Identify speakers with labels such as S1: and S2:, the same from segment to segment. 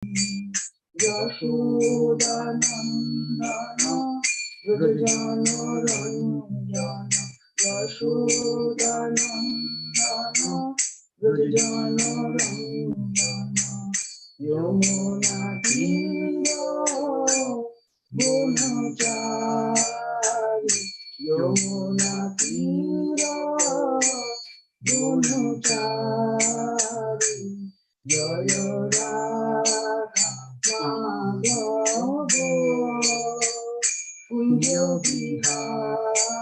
S1: Yashodanandana Vrajana Ranjana Yashodanandana Vrajana Ranjana Yamuna Tiro Gunachari Yamuna Tiro Gunachari Jaya Radha Madhava Kunja Bihari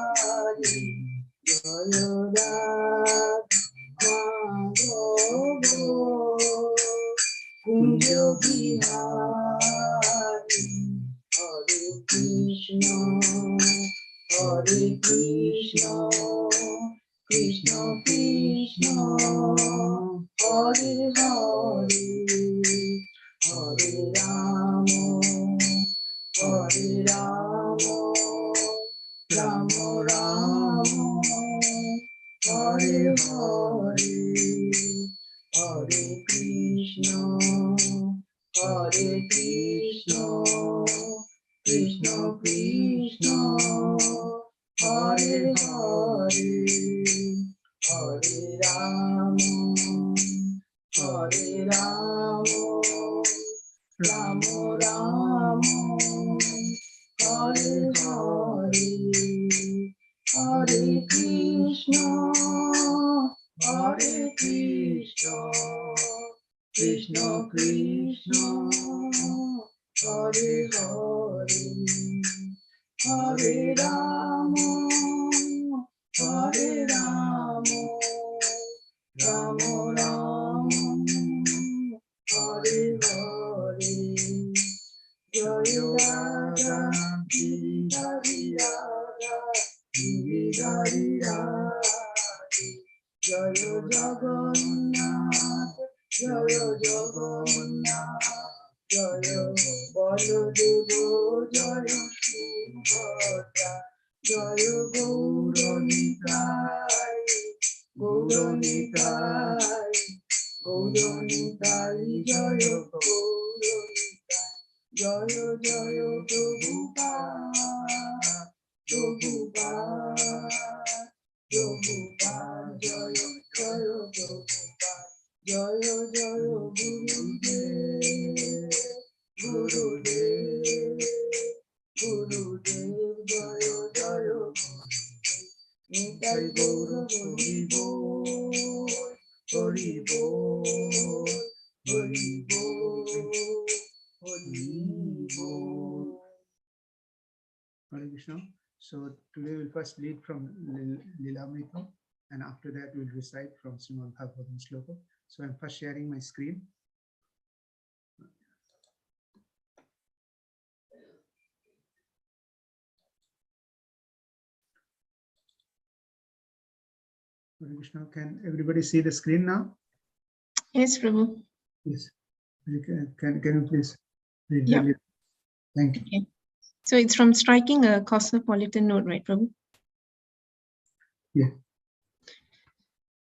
S1: Jaya Radha Madhava Kunja Bihari Hare Krishna Hare Krishna Krishna Krishna Hare Hare Hare Rama Hare Rama Rama Rama Hare Hare Hare Krishna Krishna Krishna Hare Hare Hare Rama Hare Rama Rama Rama Hare Hare Hare Krishna Krishna Krishna Hare Hare Hare Rama Hare Rama Rama Rama Hare Hare Jaya Radha Hari Radha Hari Radha Jaya Jagannath Jaya Jagannath Jaya Baladeva Jaya Subhadra Jaya Gauranitai Gauranitai Gauranitai Jaya Gauranitai Jaya Jaya Prabhupada Prabhupada Prabhupada Jaya Jaya Prabhupada Jaya Jaya Gurudev Gurudev Gurudev Jaya Jaya Gurudev Nitai Gaura Hari Bol Hari Bol Hari Bol Hari Bol.
S2: Hare Krishna. So today we'll first lead from Lilamrita, and after that we'll recite from Srimad Bhagavatam Shloka. So I'm first sharing my screen. Hare Krishna. Can everybody see the screen now?
S3: Yes, Prabhu.
S2: Yes. Can you please read?
S3: Yeah.
S2: Thank you.
S3: Okay. So it's from striking a cosmopolitan note, right, Prabhu?
S2: Yeah.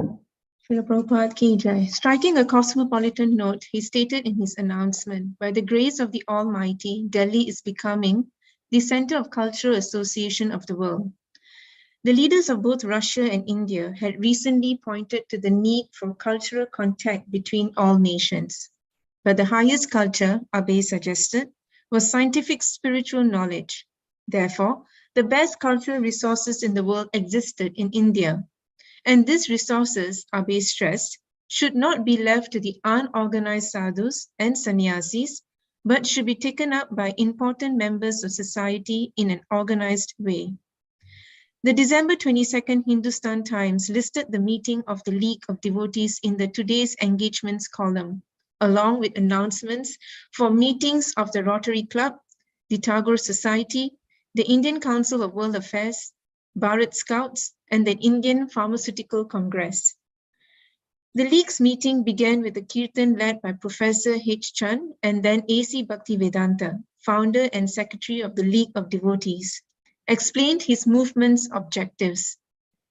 S3: Srila Prabhupada Ki Jai. Striking a cosmopolitan note, he stated in his announcement, by the grace of the Almighty, Delhi is becoming the center of cultural association of the world. The leaders of both Russia and India had recently pointed to the need for cultural contact between all nations. But the highest culture, Abhay suggested, was scientific spiritual knowledge. Therefore, the best cultural resources in the world existed in India. And these resources, Abhay stressed, should not be left to the unorganized sadhus and sannyasis, but should be taken up by important members of society in an organized way. The December 22nd Hindustan Times listed the meeting of the League of Devotees in the Today's Engagements column, along with announcements for meetings of the Rotary Club, the Tagore Society, the Indian Council of World Affairs, Bharat Scouts, and the Indian Pharmaceutical Congress. The League's meeting began with a kirtan led by Professor H. Chand and then A.C. Bhaktivedanta, founder and secretary of the League of Devotees, explained his movement's objectives.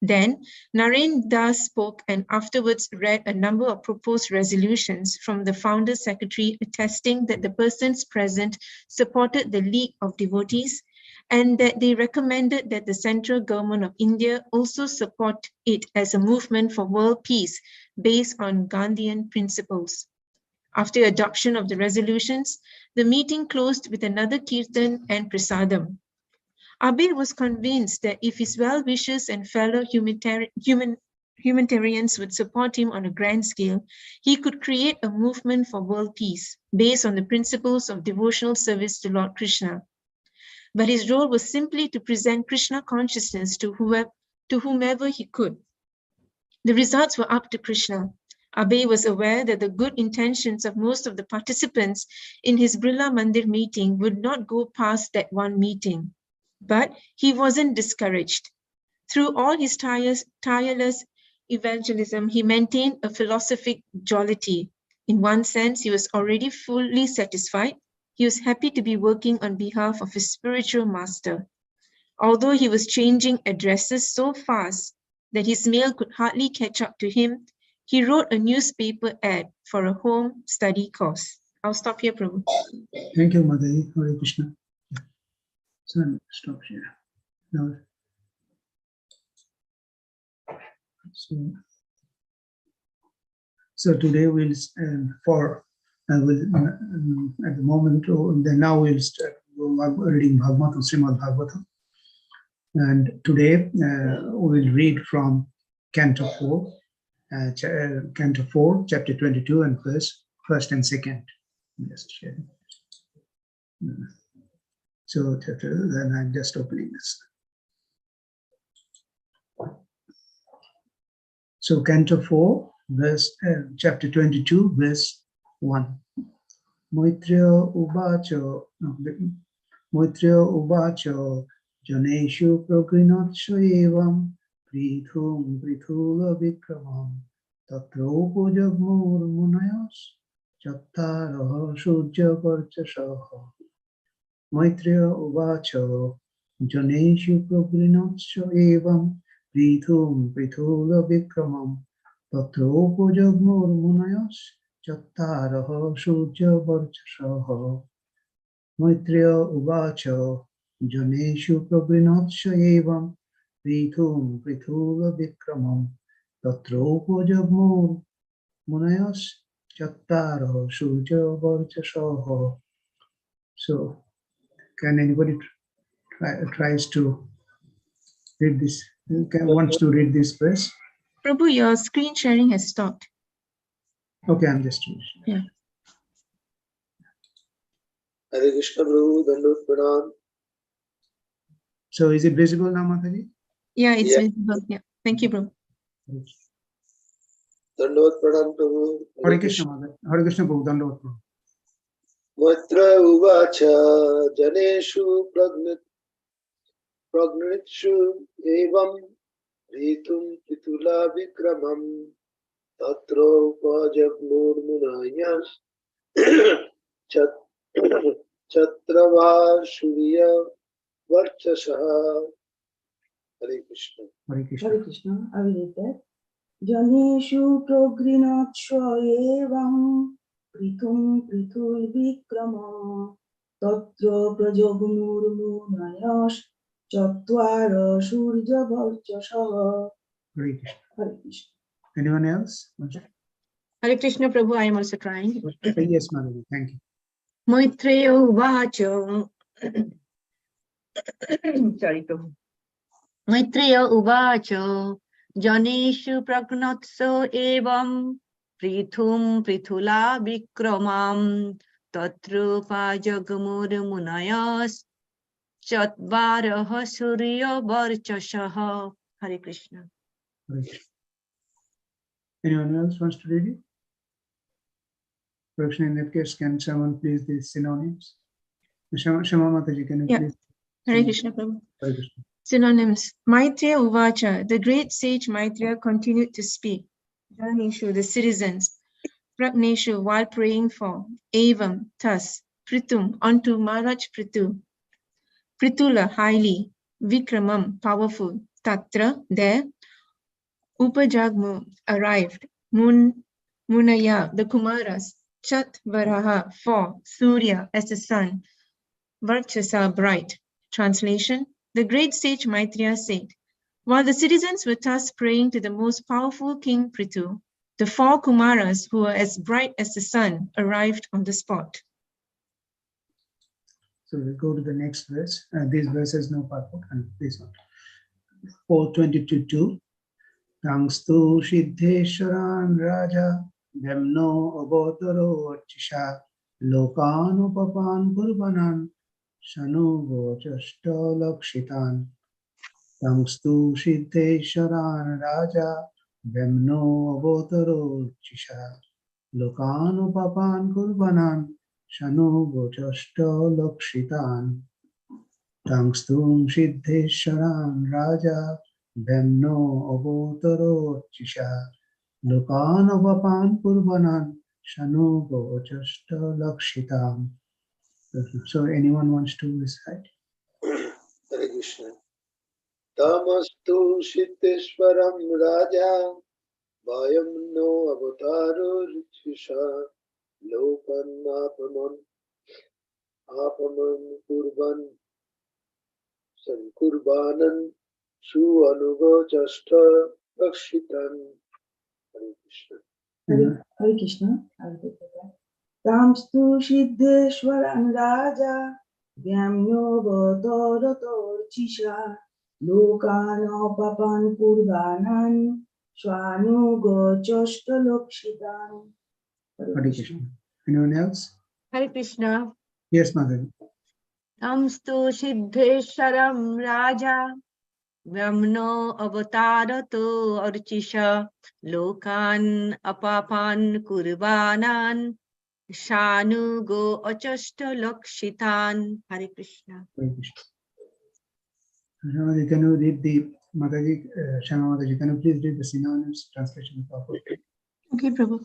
S3: Then Naren Das spoke and afterwards read a number of proposed resolutions from the founder secretary attesting that the persons present supported the League of Devotees and that they recommended that the central government of India also support it as a movement for world peace based on Gandhian principles. After adoption of the resolutions, the meeting closed with another kirtan and prasadam. Abhay was convinced that if his well-wishers and fellow humanitarians would support him on a grand scale, he could create a movement for world peace based on the principles of devotional service to Lord Krishna. But his role was simply to present Krishna consciousness to whomever he could. The results were up to Krishna. Abhay was aware that the good intentions of most of the participants in his Birla Mandir meeting would not go past that one meeting. But he wasn't discouraged. Through all his tireless evangelism, he maintained a philosophic jollity. In one sense, he was already fully satisfied. He was happy to be working on behalf of his spiritual master. Although he was changing addresses so fast that his mail could hardly catch up to him, he wrote a newspaper ad for a home study course. I'll stop here, Prabhu.
S2: Thank you, Madhavi. Hare Krishna. Yeah. So I'll stop here. Now, so today we'll at the moment, now we'll start reading Bhagavatam, Srimad Bhagavatam. And today we'll read from Canto 4, chapter 22, and verse 1st and 2nd. Just sharing. So then I'm just opening this. So Canto 4, chapter 22, verse 1. Maitreya uvacha janeshu pragrinatsa evam prithum prithula vikramam tatropo jagmur munayas chattaraha sujya varchasaha. Maitreya uvacha janeshu pragrinatsa evam prithum prithula vikramam tatropo jagmur munayas chattaraha sujya varchasaha. Maitreya uvacha janeshu prabhinatsa evam prithum prithula vikramam tatropo jagmur munayas chattaraha sujya varchasaha. So, can anybody tries to read this? Wants to read this verse?
S3: Prabhu, your screen sharing has stopped.
S2: Okay, I'm just reading.
S3: Yeah.
S1: Hare Krishna Prabhu, Dandot Pranam.
S2: So is it visible now, Mataji?
S3: Yeah, it's
S1: Yeah.
S3: visible. Yeah. Thank you, Prabhu.
S1: Dandot Pranam Prabhu.
S2: Hare Krishna, Mataji. Hare Krishna, Prabhu. Dandavata, Prabhu.
S1: Maitra uvacha janeshu pragnitshu evam ritum pitula vikramam tatro upajagmur munayas chatrava shurya varchasaha. Hare Krishna.
S2: Hare Krishna.
S4: Hare Krishna, I will read that. Janeshu progrinatsva evam pritum pritul vikrama tatra prajagmur munayash chatvara surya varchasaha.
S2: Hare Krishna.
S4: Hare Krishna.
S2: Anyone else?
S3: Hare Krishna, Prabhu. I am also trying.
S2: Yes, Madhavi. Thank you.
S3: Maitreya uvacha. Sorry, Prabhu. Maitreya uvacha janeshu pragnatso evam prithum prithula vikramam tatrupa jagamur munayas chatvaraha surya varchasaha. Hare Krishna.
S2: Hare Krishna. Anyone else wants to read it? Krishna, in that case, can someone please the synonyms? Shama Mataji, can you
S3: Yeah.
S2: please?
S3: Hare Krishna, Prabhu.
S2: Hare Krishna.
S3: Synonyms. Maitreya uvacha. The great sage Maitreya continued to speak. Janeshu, the citizens. Pragneshu, while praying for. Evam, thus. Pritum, unto Maharaj Prithu. Pritula, highly. Vikramam, powerful. Tatra, there. Upajagmu arrived. Munaya, the Kumaras, Chat Varaha, 4, Surya as the sun, Varchasa, bright. Translation: the great sage Maitreya said, while the citizens were thus praying to the most powerful King Prithu, the 4 Kumaras, who were as bright as the sun, arrived on the spot.
S2: So we go to the next verse. These verses no purport, and this one. 422. Tangstu Siddheswaran Raja Vyamno Avotaro Archisha Lokanupapan Purvanan Shanu Gochashta Lakshitan. Tangstu Siddheswaran Raja Vyamno Avotaro Archisha Lokanupapan Purvanan Shanu Gochashta Lakshitan. Tangstu Siddheswaran Raja Vyamno Avotaro Chisha Lokanavapan Purvanan Shanu Gochashta Lakshitam. So anyone wants to recite?
S1: Hare Krishna. Tamastu Siddheswaram Raja Vayam no Avataro Richisha Lokan Apaman Kurban Sankurbanan Su Anugo Chasta Lakshitan. Hare Krishna.
S4: Hare Krishna. I will take that. Tamstu Siddheswaran Raja Vyamyo Vatarator Chisha Lokano Papan Purvanan Swanu Gochashta Lakshitan.
S2: Hare Krishna. Anyone else?
S3: Hare Krishna.
S2: Yes, Mother.
S3: Namstu Siddheswaram Raja Vyamno Avatarato Archisha Lokan Apapan Kurvanan Shanu Go Achashta Lakshitan. Hare Krishna.
S2: Hare Krishna. Shamadaji, can you read the Mataji, Shamadaji, can you please read the synonyms translation of our
S3: Okay, Prabhu.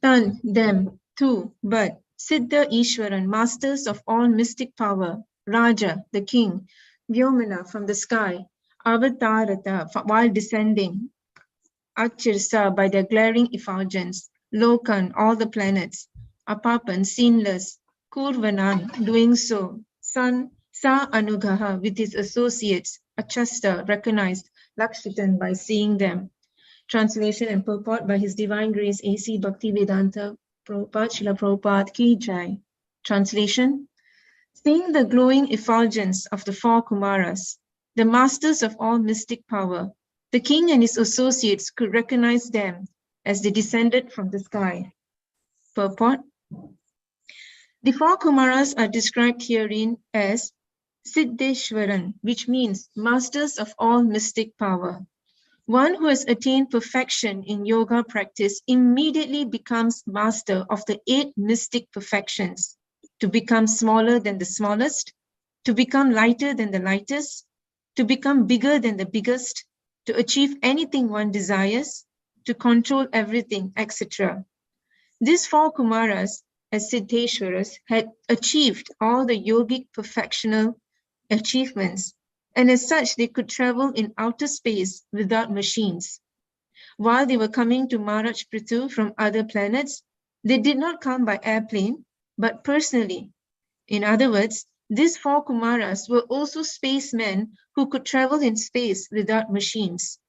S3: Tan, them, two, but Siddha Ishwaran, masters of all mystic power, Raja, the king, Vyomana, from the sky, Avatarata, while descending, Achirsa, by their glaring effulgence, Lokan, all the planets, Apapan, seenless, Kurvanan, doing so, Sun, Sa Anugaha, with his associates, Achasta, recognized, Lakshitan, by seeing them. Translation and purport by His Divine Grace A.C. Bhaktivedanta Prabhupada, Srila Prabhupada Ki Jai. Translation: seeing the glowing effulgence of the 4 Kumaras, the masters of all mystic power, the king and his associates could recognize them as they descended from the sky. Purport: the 4 Kumaras are described herein as Siddheshwaran, which means masters of all mystic power. One who has attained perfection in yoga practice immediately becomes master of the 8 mystic perfections: to become smaller than the smallest, to become lighter than the lightest, to become bigger than the biggest, to achieve anything one desires, to control everything, etc. These 4 Kumaras, as Siddheshwaras, had achieved all the yogic perfectional achievements, and as such they could travel in outer space without machines. While they were coming to Maharaj Prithu from other planets, they did not come by airplane, but personally. In other words, these 4 Kumaras were also spacemen who could travel in space without machines.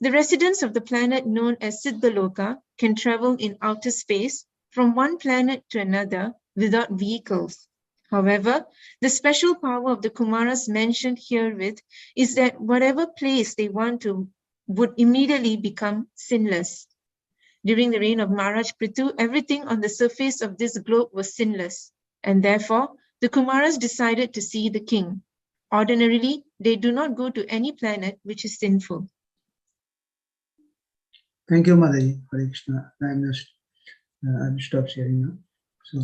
S3: The residents of the planet known as Siddhaloka can travel in outer space from one planet to another without vehicles. However, the special power of the Kumaras mentioned herewith is that whatever place they want to would immediately become sinless. During the reign of Maharaj Prithu, everything on the surface of this globe was sinless, and therefore the Kumaras decided to see the king. Ordinarily, they do not go to any planet which is sinful.
S2: Thank you, Mataji. Hare Krishna. I'll stop sharing now. So,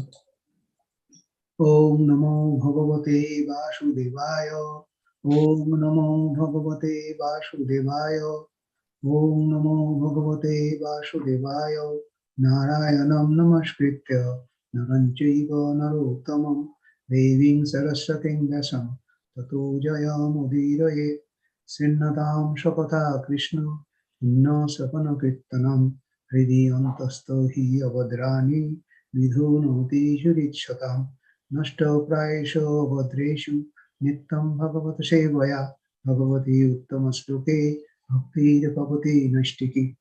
S2: Om Namo Bhagavate Vasudevaya. Om Namo Bhagavate Vasudevaya. Om Namo Bhagavate Vasudevaya. Narayanam Namaskritya. Naranchaiva Narottamam. Deving Saraswating Vyasam. Tato Jayam Udiraye. Sinnatam Shakata Krishna. Inno sapana kirtanam hridi antasto hi avadrani vidhunoti shurichatam nashto praesho avadreshu nityam bhagavat sevaya bhagavati uttamastuke bhakti pavati nashtiki.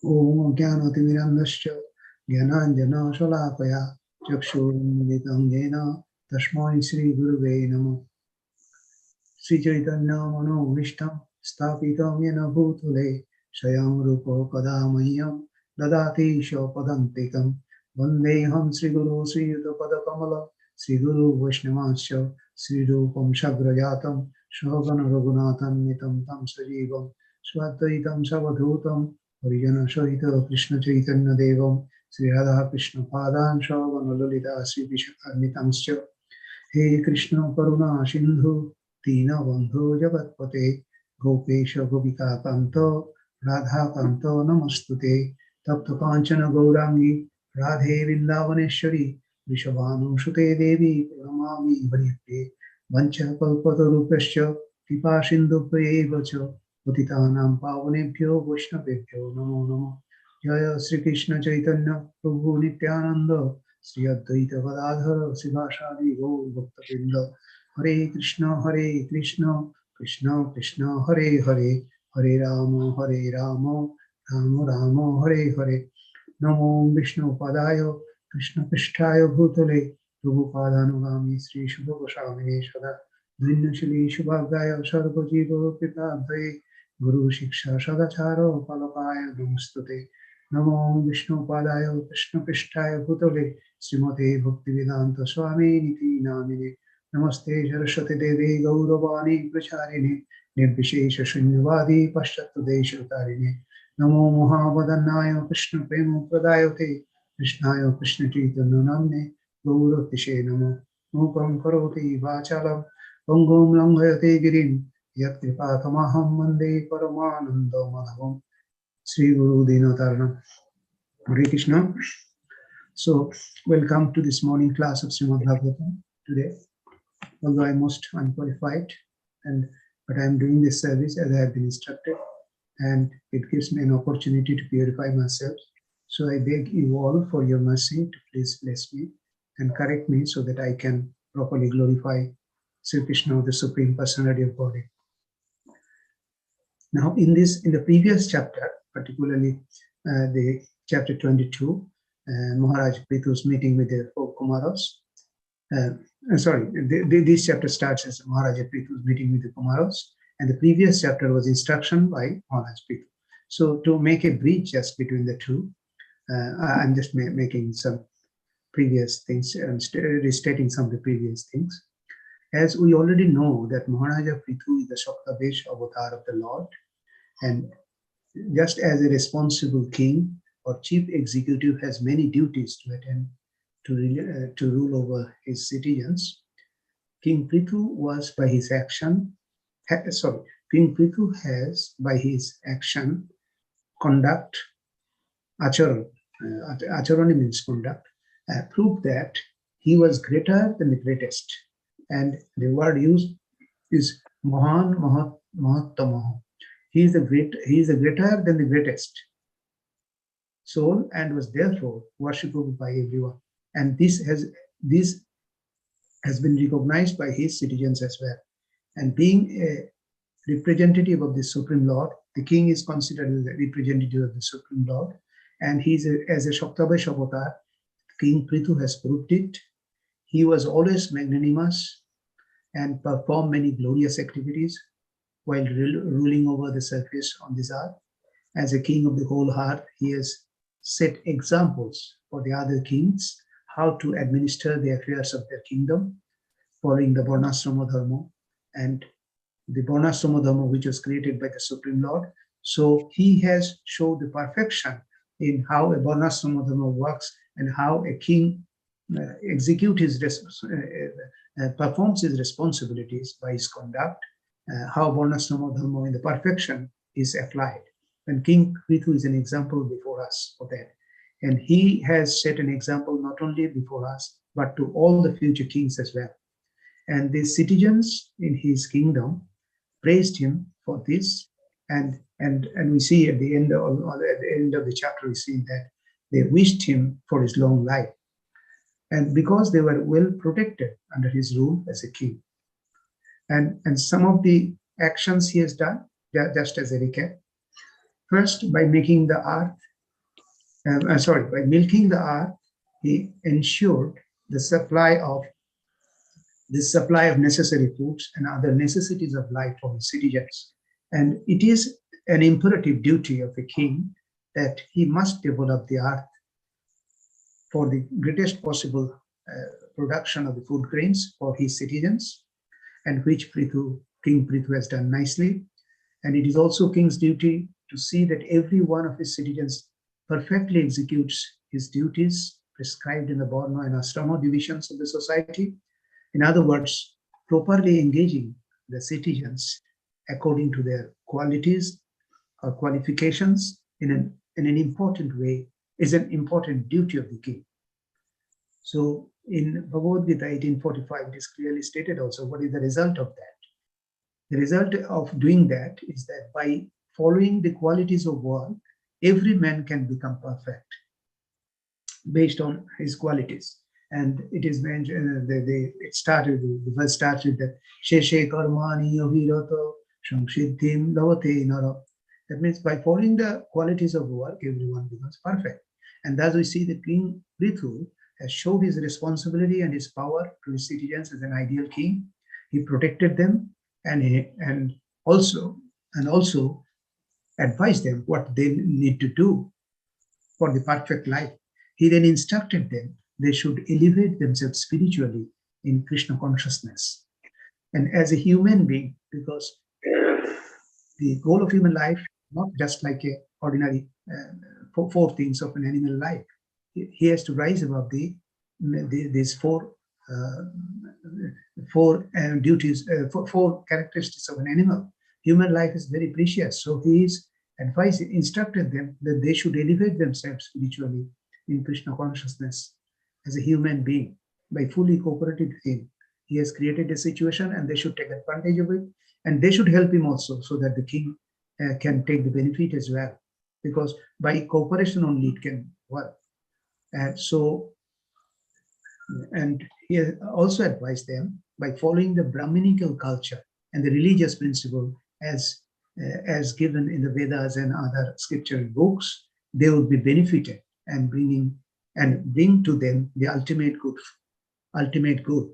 S2: Om Jnanatimirandasya Jnananjana Shalakaya Chakshurmilitam Jena Tasmai Sri Gurave Namo. Sri Chaitanya Mano Vishtam Stapitam Yena Bhutale Swayam Rupo Kadamahyam Dadati Shopadantikam Vandeham Sri Guru Sri Yudapada Kamala Sri Guru Vaishnavasya Sri Rupam Shagrajatam Shogana Raghunatham Nitam Tam Sajivam Svataitam Savadhutam Harijana Sahita Krishna Chaitanya Devam Sri Radha Krishna Padan Shogana Lalita Sri Vishakamitamsya He Krishna Karuna Sindhu Dina Bandhu Jagatpate Gopesha Gopika Kanto Radha Kanto Namastute Tapta Kanchana Gaurangi Radhe Vrindavaneshwari Vishabhanu Sute Devi Pranamami Bharite Vancha Kalpatarupasya Kripa Sindhu Vacha Patitanam Pavanebhyo Vaishnavebhyo Namo Namo Jaya Sri Krishna Chaitanya Prabhu Nityananda Sri Advaita Gadadhara Sivasadi Gaur Bhaktapinda Hare Krishna Krishna Krishna Hare Hare Hare Rama Rama Rama Hare Hare Namo Vishnu Padaya Krishna Pishtaya Bhutale Prabhupadanugami Sri Shubha Goswamine Sada Dvinnashili Shubhavgaya Sarva Jiva Pitabhaya Guru Shiksha Sadacharo Palakaya Namastute Namo Vishnu Padaya Krishna Pishtaya Bhutale Srimate Bhaktivedanta Swami Niti Namine Namaste Saraswati Devi Gauravani Pracharini Nirvishesha Shunyavadi Paschattu Deshatarine Namo Mahavadannaya Krishna Prema Pradayate Krishnaya Krishna Chaitanya Namne Gauratishe Namo Mukam Karoti Vachalam Pangum Langhayate Girim Yat Kripatamaham Mande Paramananda Madhavam Sri Guru Dinotaranam Hare Krishna. So, welcome to this morning class of Srimad Bhagavatam today. Although I'm most unqualified, but I'm doing this service as I have been instructed, and it gives me an opportunity to purify myself. So I beg you all for your mercy to please bless me and correct me so that I can properly glorify Sri Krishna, the Supreme Personality of Godhead. Now, in the previous chapter, particularly the chapter 22, Maharaj Prithu's meeting with the four Kumaras. This chapter starts as Maharaja Prithu's meeting with the Kumaras, and the previous chapter was instruction by Maharaj Prithu. So to make a bridge just between the two, I'm just making some previous things and restating some of the previous things. As we already know that Maharaja Prithu is the Shaktavesh avatar of the Lord, and just as a responsible king or chief executive has many duties to attend to rule over his citizens, King Prithu was by his action, King Prithu has by his action, conduct, acharani means conduct, proved that he was greater than the greatest. And the word used is Mahan Mahattamaha. He is the greater than the greatest soul and was therefore worshipable by everyone. And this has been recognized by his citizens as well. And being a representative of the Supreme Lord, the king is considered as a representative of the Supreme Lord, and as a Shaktavesh avatar, King Prithu has proved it. He was always magnanimous and performed many glorious activities while ruling over the surface on this earth. As a king of the whole heart, he has set examples for the other kings how to administer the affairs of their kingdom, following the Varnashrama Dharma, and the Varnashrama Dharma which was created by the Supreme Lord. So he has showed the perfection in how a Varnashrama Dharma works and how a king performs his responsibilities by his conduct, how Varnashrama Dharma in the perfection is applied. And King Prithu is an example before us for that. And he has set an example not only before us, but to all the future kings as well. And the citizens in his kingdom praised him for this. And And we see at the end of the chapter, we see that they wished him for his long life, and because they were well protected under his rule as a king. And some of the actions he has done, just as a recap. First, by making the earth, by milking the earth, he ensured the supply of necessary foods and other necessities of life for his citizens. And it is an imperative duty of a king that he must develop the earth for the greatest possible production of the food grains for his citizens, and which King Prithu has done nicely. And it is also king's duty to see that every one of his citizens perfectly executes his duties prescribed in the Varna and Ashrama divisions of the society. In other words, properly engaging the citizens according to their qualities or qualifications in an important way is an important duty of the king. So in Bhagavad Gita 1845, it is clearly stated also what is the result of that. The result of doing that is that by following the qualities of work, every man can become perfect based on his qualities. And it is mentioned, the verse starts with that, Sheshe karmani avirato samsiddhim lavate nara. That means by following the qualities of work, everyone becomes perfect. And thus we see that King Prithu has showed his responsibility and his power to his citizens as an ideal king. He protected them and also advised them what they need to do for the perfect life. He then instructed them they should elevate themselves spiritually in Krishna consciousness. And as a human being, because the goal of human life, not just like a ordinary four things of an animal life. He has to rise above these four duties, four characteristics of an animal. Human life is very precious, so he is instructed them that they should elevate themselves spiritually in Krishna consciousness as a human being by fully cooperating with him. He has created a situation, and they should take advantage of it, and they should help him also, so that the king can take the benefit as well, because by cooperation only it can work. And he also advised them by following the Brahminical culture and the religious principle as given in the Vedas and other scriptural books, they would be benefited and bring to them the ultimate good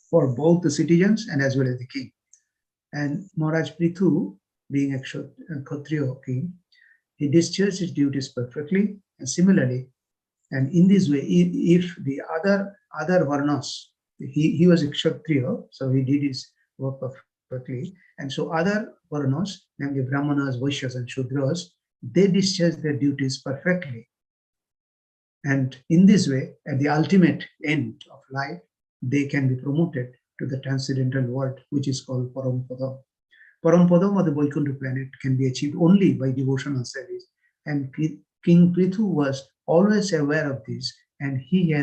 S2: for both the citizens and as well as the king. And Maharaj Prithu, being a Kshatriya king, he discharged his duties perfectly, and similarly, and in this way, if the other varnas, he was a Kshatriya, so he did his work perfectly, and so other varnas, namely Brahmanas, Vaishyas, and Shudras, they discharged their duties perfectly. And in this way, at the ultimate end of life, they can be promoted to the transcendental world, which is called Parampadam. Parampadam, or the Vaikuntha planet, can be achieved only by devotional service. And King Prithu was always aware of this, and he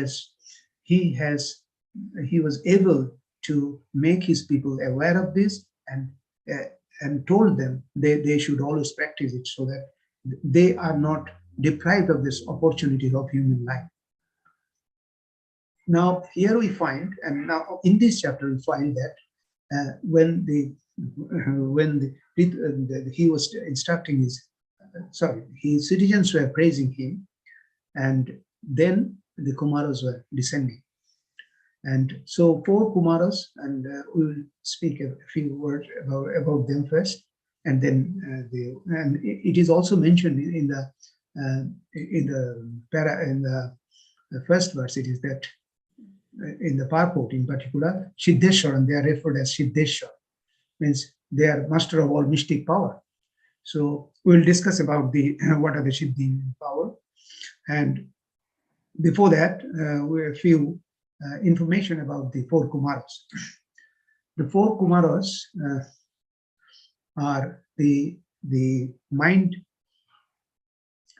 S2: was able to make his people aware of this, and told them they should always practice it, so that they are not deprived of this opportunity of human life. Now here we find, and now in this chapter we find that when he was instructing his citizens were praising him, and then the Kumaras were descending. And so 4 Kumaras, and we will speak a few words about them first, and then it is also mentioned in the first verse. It is that in the purport in particular, Siddheshwar, and they are referred as Siddheshwar, means they are master of all mystic power. So we will discuss about what are the Siddhi power. And before that, we have a few information about the 4 Kumaras. The 4 Kumaras are the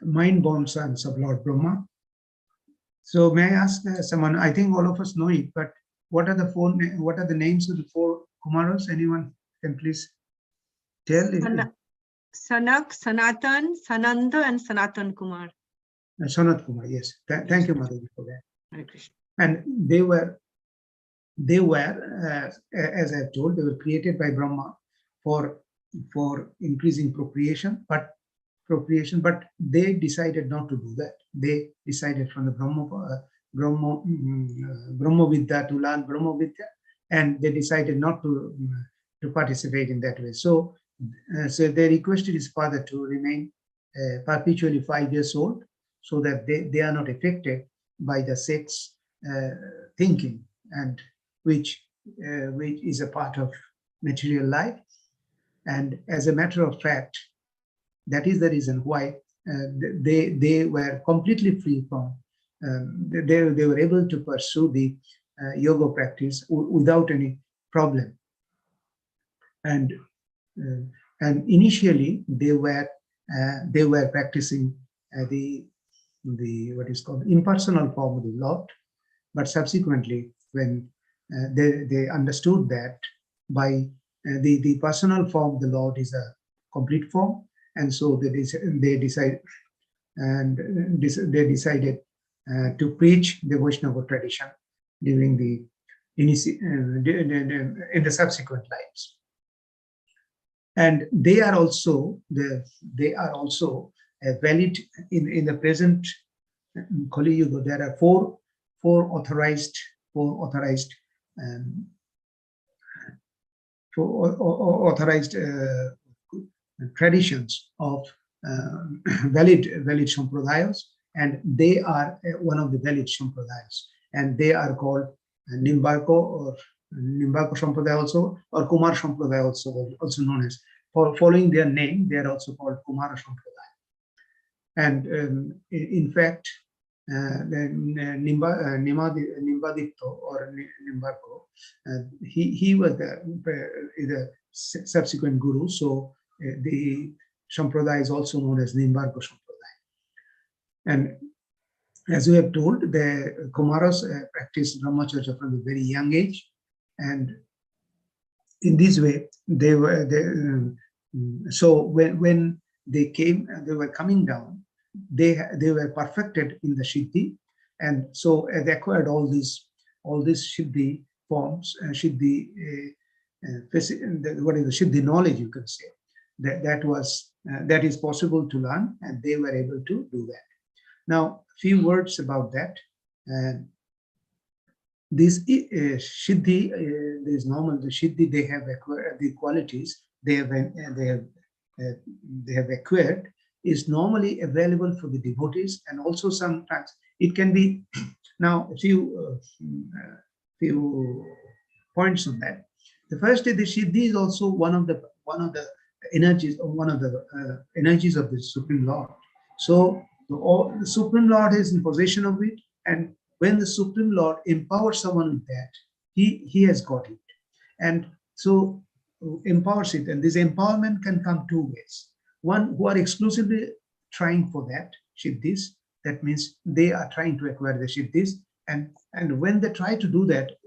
S2: mind-born sons of Lord Brahma. So may I ask someone? I think all of us know it, but what are the names of the 4 Kumaras? Anyone can please tell?
S5: Sanak, Sanatan, Sananda, and Sanatan Kumar.
S2: Sanat Kumar, yes. Thank you, Madhavi, for that.
S5: Hare Krishna.
S2: And they were, as I have told, they were created by Brahma for increasing procreation, but they decided not to do that. They decided from the Brahma Vidya to learn Brahma Vidya, and they decided not to participate in that way. So they requested his father to remain perpetually 5 years old, so that they are not affected by the sex thinking, and which is a part of material life. And as a matter of fact, that is the reason why they were completely free from, they were able to pursue the yoga practice without any problem. And initially they were practicing the what is called impersonal form of the Lord, but subsequently when they understood that by the personal form of the Lord is a complete form, and so they decided to preach the Vaishnava tradition during the in the subsequent lives. And they are also valid in the present Kali Yuga. There are four authorized traditions of valid sampradayas, and they are one of the valid sampradayas, and they are called Nimbarko Sampradaya also, or Kumar Sampradaya also known as, following their name, they are also called Kumara Sampradaya. And in fact, Nimbaditto or Nimbarko, he was the subsequent guru, so the Sampradaya is also known as Nimbarko Sampradaya. And as we have told, the Kumaras practiced Brahmacharya from a very young age, and in this way they were so when they were coming down, they were perfected in the Siddhi, and so they acquired all these Siddhi forms, Siddhi what is the Siddhi knowledge, you can say, that is possible to learn, and they were able to do that. Now, a few words about that. This Siddhi, this normal, the Siddhi, they have acquired the qualities they have acquired, is normally available for the devotees, and also sometimes it can be. Now, a few points on that. The first is the Siddhi is also one of the energies, or one of the energies of the Supreme Lord. So the Supreme Lord is in possession of it, and when the Supreme Lord empowers someone with that, he has got it, and so empowers it. And this empowerment can come two ways. One, who are exclusively trying for that Siddhis, that means they are trying to acquire the Siddhis, and when they try to do that,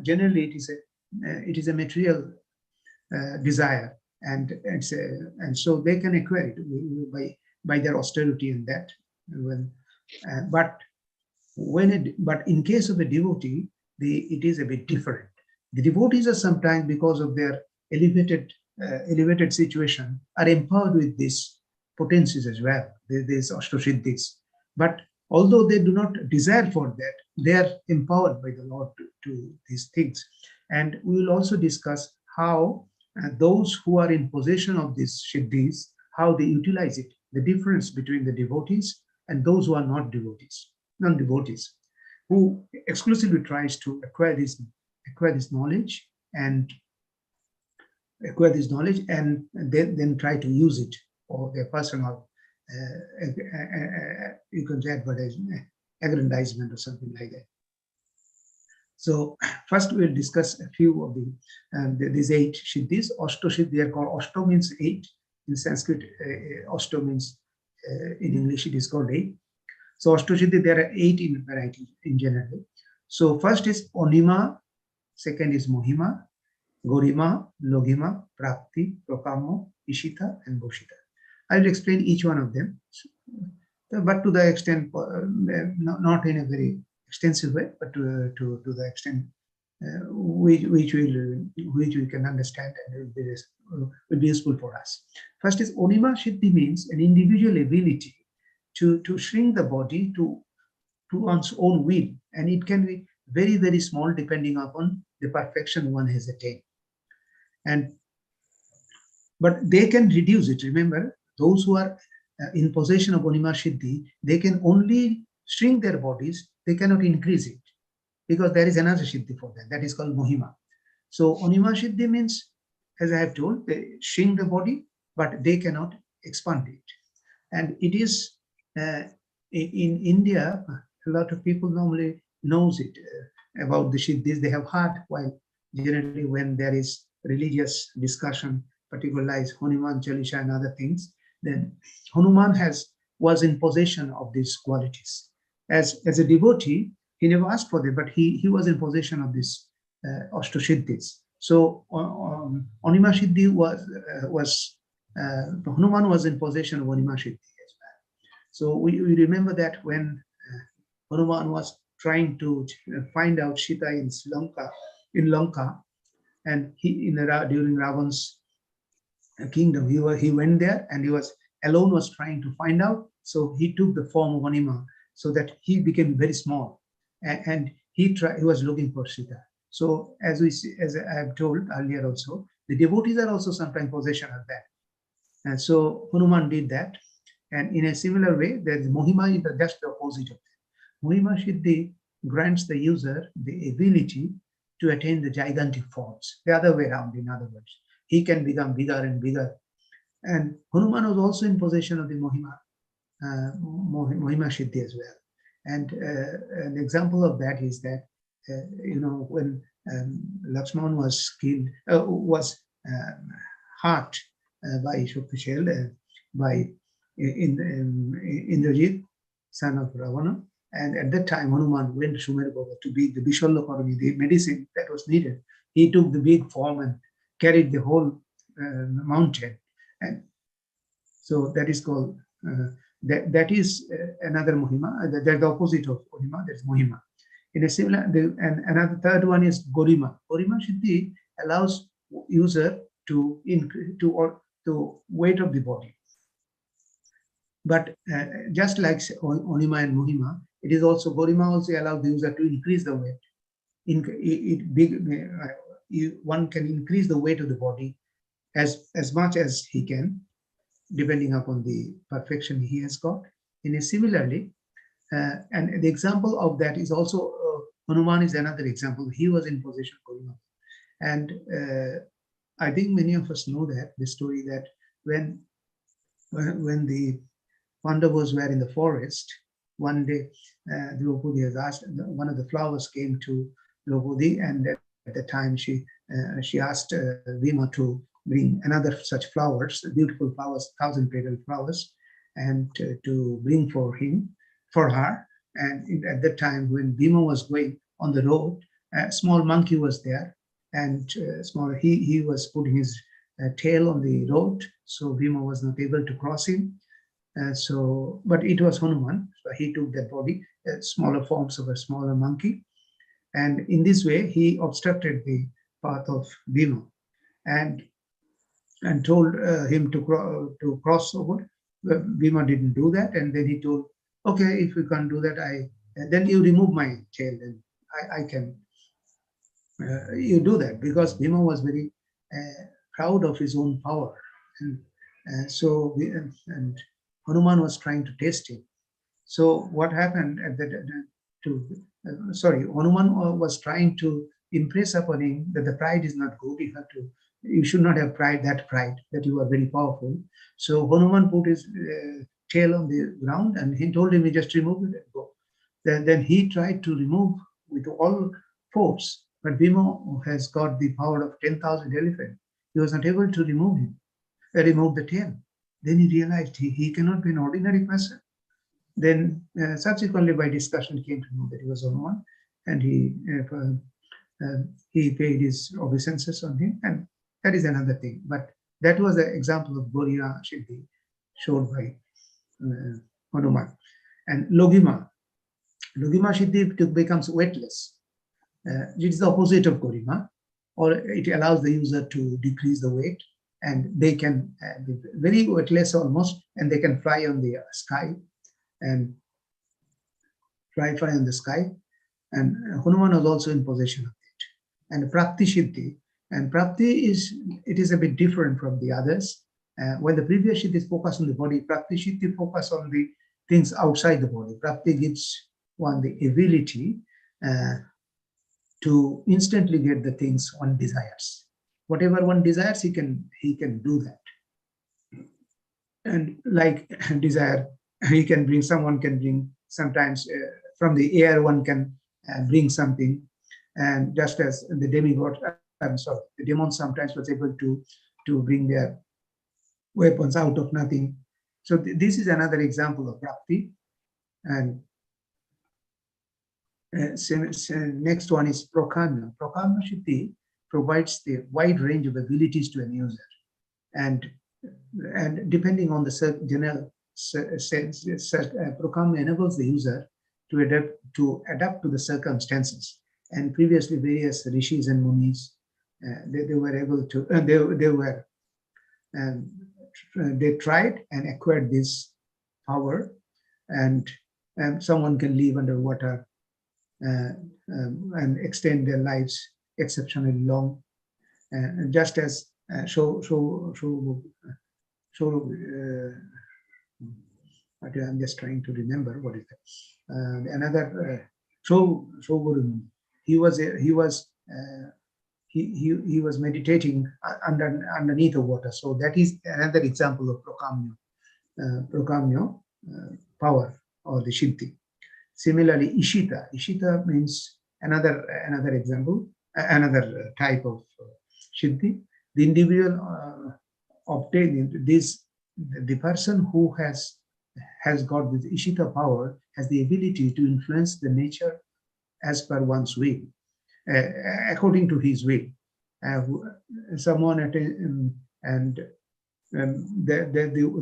S2: generally it is a material desire, and so they can acquire it by their austerity and that. But in case of a devotee, it is a bit different. The devotees are sometimes, because of their elevated situation, are empowered with these potencies as well, these Ashtasiddhis. But although they do not desire for that, they are empowered by the Lord to these things. And we will also discuss how those who are in possession of these Siddhis, how they utilize it, the difference between the devotees and those who are not devotees, non-devotees, who exclusively tries to acquire this knowledge and then try to use it for their personal, you can say, aggrandizement or something like that. So first we'll discuss a few of these 8 Siddhis. Ashtasiddhi, they are called. Ashta means 8 in Sanskrit. Ashta means in English it is called 8. So Ashtasiddhi, there are 8 in variety in general. So first is Onima, second is Mohima, Gorima, Logima, Prakti, Prokamo, Ishita, and Boshita. I will explain each one of them, but to the extent, not in a very extensive way, but to the extent which we can understand and will be useful for us. First is Onima Siddhi means an individual ability to shrink the body to one's own will, and it can be very, very small depending upon the perfection one has attained. But they can reduce it. Remember, those who are in possession of Onima Siddhi, they can only shrink their bodies, they cannot increase it, because there is another Siddhi for that, that is called Mohima. So Onima Siddhi means, as I have told, they shrink the body, but they cannot expand it. And it is, in India, a lot of people normally knows it about the Siddhis. They have heard, while generally when there is religious discussion, particularly like Hanuman Chalisa and other things, then Hanuman was in possession of these qualities. As a devotee, he never asked for them, but he was in possession of these Ashtasiddhis. So Onima Siddhi Hanuman was in possession of Onima Siddhi as well. So we remember that when Hanuman was trying to find out Sita in Lanka, and during Ravan's kingdom, he went there and he was alone, was trying to find out. So he took the form of Anima, so that he became very small, and he was looking for Sita. So as I have told earlier also, the devotees are also sometimes possession of that. And so Hanuman did that. And in a similar way, there is Mohima is just the opposite of that. Mohima Siddhi grants the user the ability to attain the gigantic forms. The other way around, in other words. He can become bigger and bigger. And Hanuman was also in possession of the Mohima Siddhi as well. And an example of that is that, when Lakshman was killed, was hurt by Shukshel, by Indrajit, son of Ravana. And at that time, Hanuman went to Sumergava to be the Vishwalokarani, the medicine that was needed. He took the big form and carried the whole mountain. And so that is called, that is another Mohima. That's the opposite of Mohima, that's Mohima. In a similar, and another third one is Gorima. Gorima Siddhi allows user to increase to weight of the body. But just like Onima and Mohima, it is also, Gorima also allows the user to increase the weight. One can increase the weight of the body as much as he can, depending upon the perfection he has got. And similarly, and the example of that is also, Hanuman is another example. He was in possession of Gorima. And I think many of us know that, the story that when the Pandavas were in the forest, one day Draupadi has asked, one of the flowers came to Draupadi, and at the time she asked Bhima to bring another such flowers, beautiful flowers, 1,000-petal flowers, and to bring for her. And at that time, when Bhima was going on the road, a small monkey was there, and he was putting his tail on the road, so Bhima was not able to cross him. But it was Hanuman, so he took that body, smaller forms of a smaller monkey, and in this way he obstructed the path of Bhima, and told him to cross over. Bhima didn't do that, and then he told, "Okay, if you can't do that, then you remove my tail, then I can." You do that, because Bhima was very proud of his own power, and Hanuman was trying to test him. So what happened at Hanuman was trying to impress upon him that the pride is not good. You should not have pride that you are very powerful. So Hanuman put his tail on the ground, and he told him, he just remove it and go. Then he tried to remove with all force, but Bhima has got the power of 10,000 elephants. He was not able to remove the tail. Then he realized he cannot be an ordinary person. Then subsequently, by discussion, came to know that he was Hanuman, and he he paid his obeisances on him, and that is another thing. But that was an example of Goriya Siddhi shown by Hanuman. And Logima Siddhi becomes weightless. It is the opposite of Gorima, or it allows the user to decrease the weight, and they can be very weightless almost, and they can fly on the sky and fly on the sky. And Hanuman was also in possession of it. And Prapti Siddhi, and Prapti is a bit different from the others. When the previous Siddhi is focused on the body, Prapti Siddhi focus on the things outside the body. Prapti gives one the ability to instantly get the things one desires. Whatever one desires, he can do that. And like desire, someone can bring sometimes from the air, one can bring something. And just as the demigod, the demon sometimes was able to bring their weapons out of nothing. So this is another example of Prapti. And next one is Prakarma. Prakarma Siddhi provides the wide range of abilities to an user. And depending on the general sense, Prakarma enables the user to adapt to the circumstances. And previously, various rishis and munis, they were able to, they tried and acquired this power. And someone can live underwater and extend their lives exceptionally long, just as I'm just trying to remember what is that. Another Shoguru, he was meditating underneath the water. So that is another example of Prakamya power, or the Siddhi. Similarly, Ishita means another example, another type of Siddhi. The individual obtaining this, the person who has got this Ishita power has the ability to influence the nature as per one's will, according to his will. Someone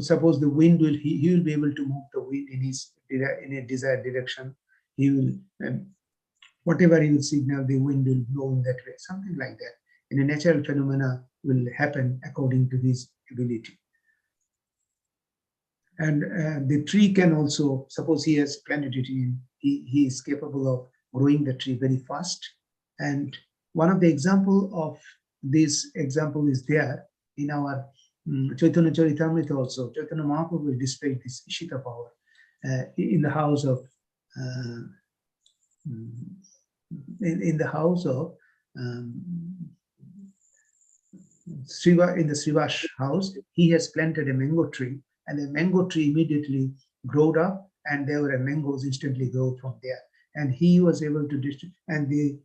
S2: suppose the wind will, he will be able to move the wind in a desired direction. He will, whatever he will signal, the wind will blow in that way, something like that. In a natural phenomena will happen according to his ability. And the tree can also, suppose he has planted it in, he is capable of growing the tree very fast. And one of the example of this example is there in our Chaitanya Charitamrita also. Chaitanya Mahaprabhu will display this Ishita power in the house of Sriva, in the Srivash house. He has planted a mango tree, and the mango tree immediately growed up, and there were mangoes instantly grow from there. And he was able to distribute, and the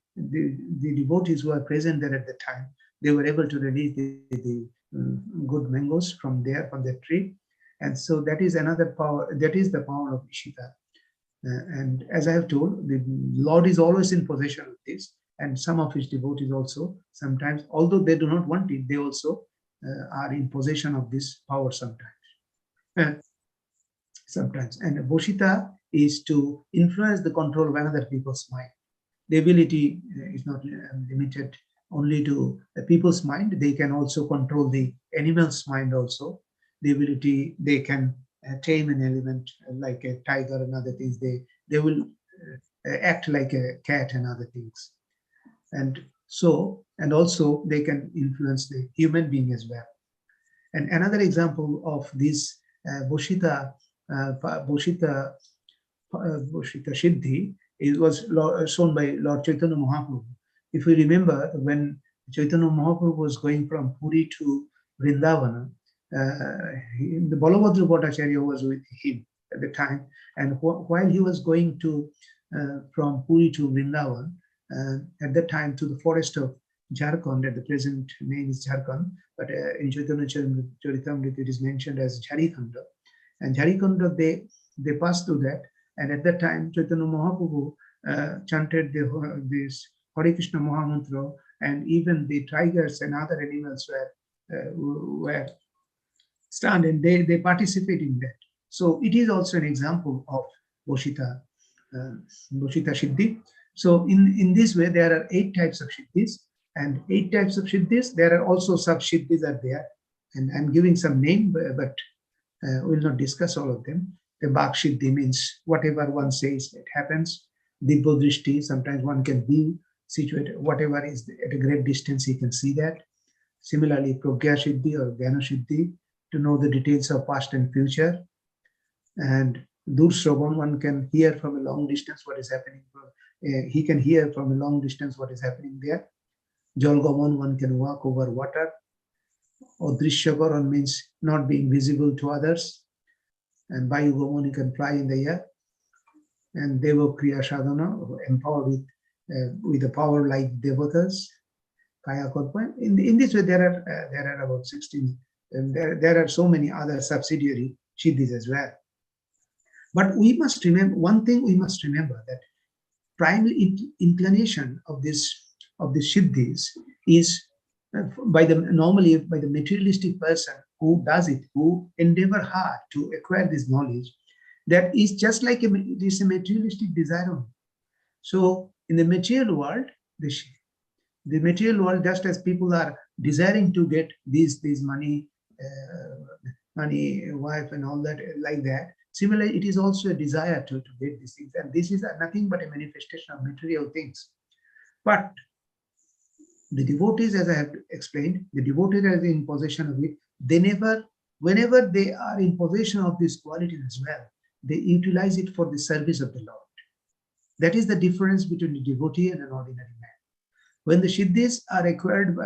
S2: devotees who were present there at the time, they were able to release the good mangoes from the tree. And so that is another power, that is the power of Ishita. And as I have told, the Lord is always in possession of this, and some of his devotees also sometimes, although they do not want it, they also are in possession of this power sometimes. And Boshita is to influence the control of another people's mind. The ability is not limited only to the people's mind. They can also control the animal's mind also. The ability, they can tame an element like a tiger and other things. They will act like a cat and other things. And also they can influence the human being as well. And another example of this Boshita Siddhi was shown by Lord Chaitanya Mahaprabhu. If you remember, when Chaitanya Mahaprabhu was going from Puri to Vrindavana, the Balabhadra Bhattacharya was with him at the time. And while he was going from Puri to Vrindavan, at that time to the forest of Jharkhand, at the present name is Jharkhand, but in Chaitanya Charitamrita it is mentioned as Jharikhanda. And Jharikhanda, they passed through that. And at that time, Chaitanya Mahaprabhu chanted this Hare Krishna Mahamantra, and even the tigers and other animals were stand and they participate in that. So it is also an example of Boshita, Boshita Siddhi. So in this way, there are 8 types of Siddhis, and 8 types of Siddhis. There are also sub-Siddhis are there, and I'm giving some name, but we'll not discuss all of them. The Bhak Siddhi means whatever one says, it happens. Dibbo Drishti, sometimes one can be situated, whatever is at a great distance, he can see that. Similarly, Pragya Siddhi or Jnana Siddhi, to know the details of past and future. And Durshravan, one can hear from a long distance what is happening. He can hear from a long distance what is happening there. Jalgaman, one can walk over water. Odrishyagoran means not being visible to others. And Vayugaman, you can fly in the air. And Deva Kriya Sadhana, empowered with the power like devatas. Kaya Kalpa. In this way, there are about 16. And there are so many other subsidiary siddhis as well. But we must remember one thing. We must remember that primary inclination of this siddhis is normally by the materialistic person who does it, who endeavor hard to acquire this knowledge. That is just like it is a materialistic desire. So in the material world, the material world, just as people are desiring to get these money, wife and all that like that, similarly, it is also a desire to get these things. And this is nothing but a manifestation of material things. But the devotees, as I have explained, the devotees are in possession of it. Whenever they are in possession of these qualities as well, they utilize it for the service of the Lord. That is the difference between a devotee and an ordinary man. When the siddhis are acquired,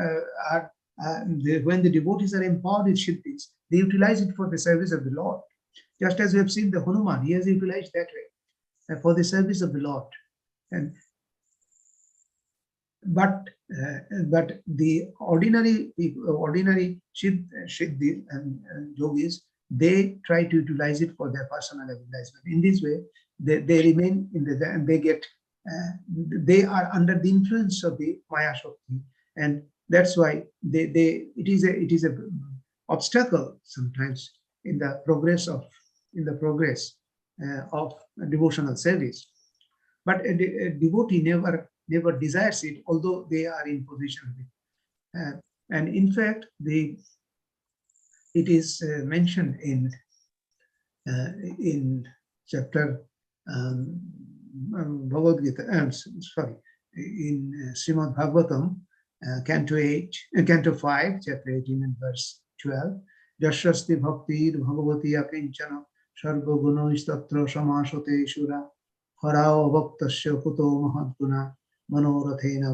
S2: when the devotees are empowered with siddhis, they utilize it for the service of the Lord. Just as we have seen the Hanuman, he has utilized that way for the service of the Lord. But the ordinary siddhis and yogis, they try to utilize it for their personal aggrandizement. In this way, they remain in the and they get. They are under the influence of the Maya Shakti, and that's why it is a obstacle sometimes in the progress of devotional service. But a devotee never desires it, although they are in possession of it. And in fact, it is mentioned in chapter. Bhagavad Gita, in Srimad Bhagavatam, Canto 5, chapter 18 and verse 12. Jashrasti bhakti bhagavati akinchana sarva guna istatra samasate shura harao bhaktasya kuto mahadguna manorathena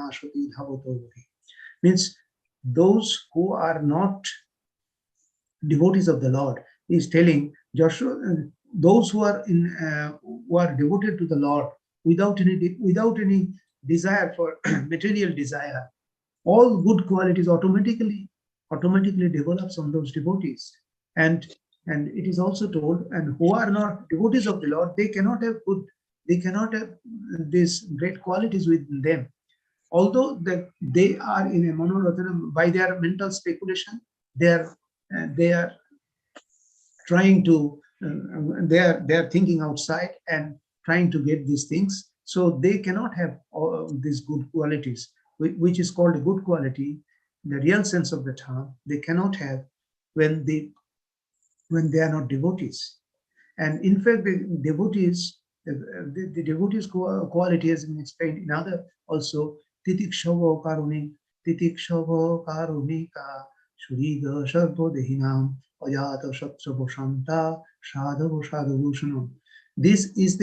S2: ashati dhavato. Means those who are not devotees of the Lord, he is telling Joshua, those who are devoted to the Lord without any desire for material desire, all good qualities automatically develops on those devotees. And it is also told, and who are not devotees of the Lord, they cannot have these great qualities within them. Although they are in a monorathana, by their mental speculation, they are trying to. They are thinking outside and trying to get these things, so they cannot have all these good qualities, which is called a good quality. The real sense of the term, they cannot have when they are not devotees. And in fact, the devotees quality has been explained in other also. Titikshava karunika shuriga sarva dehinam ajata satsava shanta sadhava sadhavushanam. This is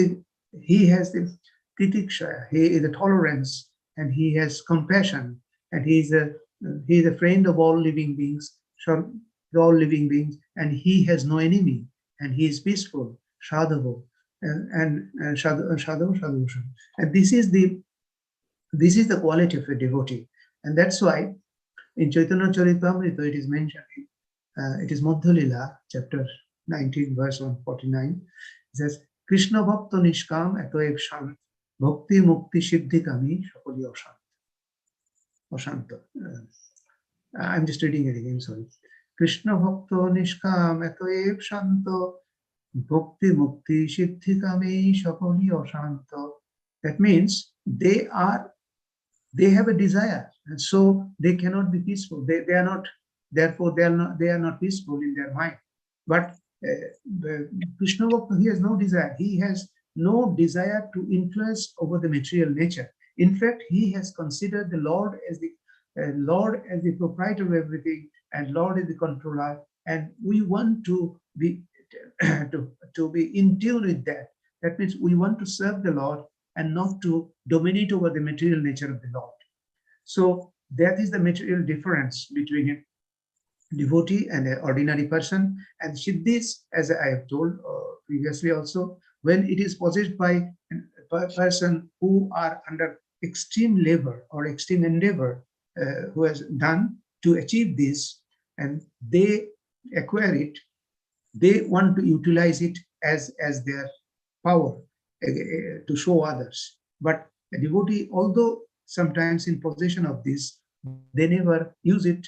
S2: he has the titiksha, he is the tolerance, and he has compassion, and he is a friend of all living beings, and he has no enemy, and he is peaceful, sadhava, and sadhava sadhavushanam. And this is the quality of a devotee, and that's why in Chaitanya Charitamrita it is mentioned. It is Madhya Lila, chapter 19, verse 149. It says, Krishna Bhakta Nishkam Atoev Shant Bhakti Mukti Siddhi Kami Shakali Ashanta. I'm just reading it again, sorry. Krishna Bhakto Nishkam Etoev Shanto Bhakti Mukti Siddhi Kami Shakali Ashanta. That means they have a desire, and so they cannot be peaceful. They are not, therefore they are not peaceful in their mind. But Krishna Bhakta, he has no desire. He has no desire to influence over the material nature. In fact, he has considered the Lord as the proprietor of everything, and Lord is the controller. And we want to be to be in tune with that. That means we want to serve the Lord and not to dominate over the material nature of the Lord. So that is the material difference between a devotee and an ordinary person. And Siddhis, as I have told previously also, when it is possessed by a person who are under extreme labor or extreme endeavor, who has done to achieve this, and they acquire it, they want to utilize it as their power to show others. But a devotee, although sometimes in possession of this, they never use it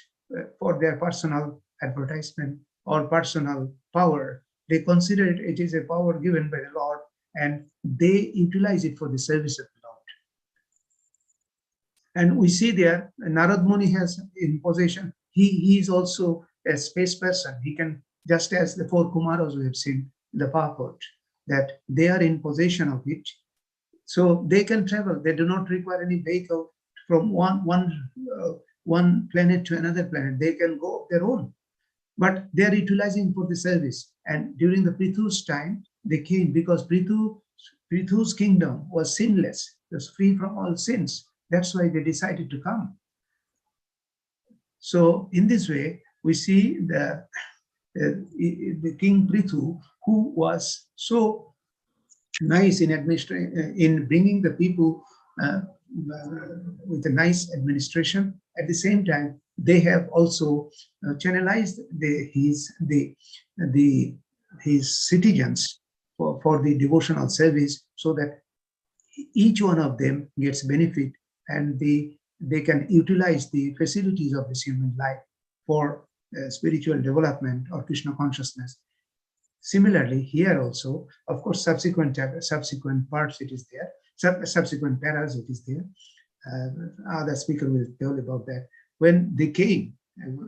S2: for their personal advertisement or personal power. They consider it is a power given by the Lord, and they utilize it for the service of the Lord. And we see there, Narad Muni has in possession, he is also a space person. He can, just as the 4 Kumaras we have seen in the purport, that they are in possession of it. So they can travel. They do not require any vehicle from one planet to another planet. They can go their own. But they are utilizing for the service. And during the Prithu's time, they came because Prithu's kingdom was sinless. It was free from all sins. That's why they decided to come. So in this way, we see the King Prithu, who was so nice in administering, in bringing the people with a nice administration. At the same time, they have also channelized his citizens for the devotional service, so that each one of them gets benefit, and they can utilize the facilities of this human life for spiritual development or Krishna consciousness. Similarly, here also, of course, subsequent parts it is there, subsequent paras it is there. Other speaker will tell about that. When they came,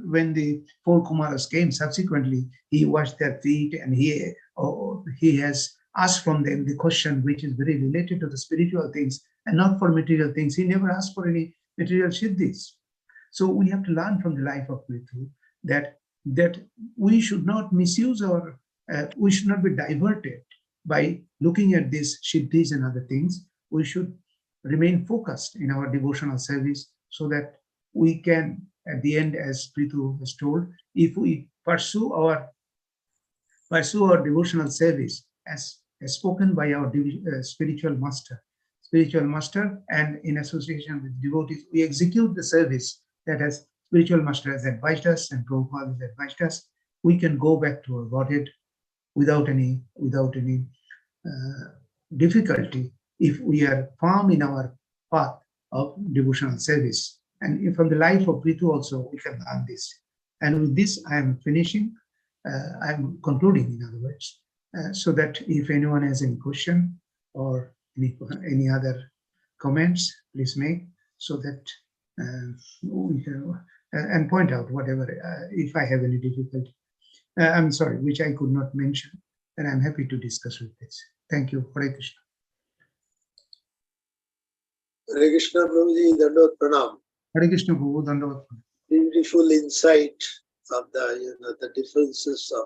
S2: when the 4 Kumaras came, subsequently, he washed their feet, and he has asked from them the question which is very related to the spiritual things and not for material things. He never asked for any material siddhis. So we have to learn from the life of Prithu that we should not misuse we should not be diverted by looking at these siddhis and other things. We should remain focused in our devotional service, so that we can, at the end, as Prithu has told, if we pursue our devotional service as spoken by our spiritual master, and in association with devotees, we execute the service that as spiritual master has advised us and Prabhupada has advised us, we can go back to our Godhead without any difficulty, if we are firm in our path of devotional service. And from the life of Prithu also, we can learn this. And with this, I am finishing. I am concluding, in other words, so that if anyone has any question or any other comments, please make, so that we can, and point out whatever, if I have any difficulty. I'm sorry, which I could not mention, and I'm happy to discuss with this. Thank you. Hare Krishna.
S1: Hare Krishna, Prabhuji, Dandavat Pranam.
S2: Hare Krishna, Prabhu, Dandavat Pranam.
S1: Beautiful insight of the differences of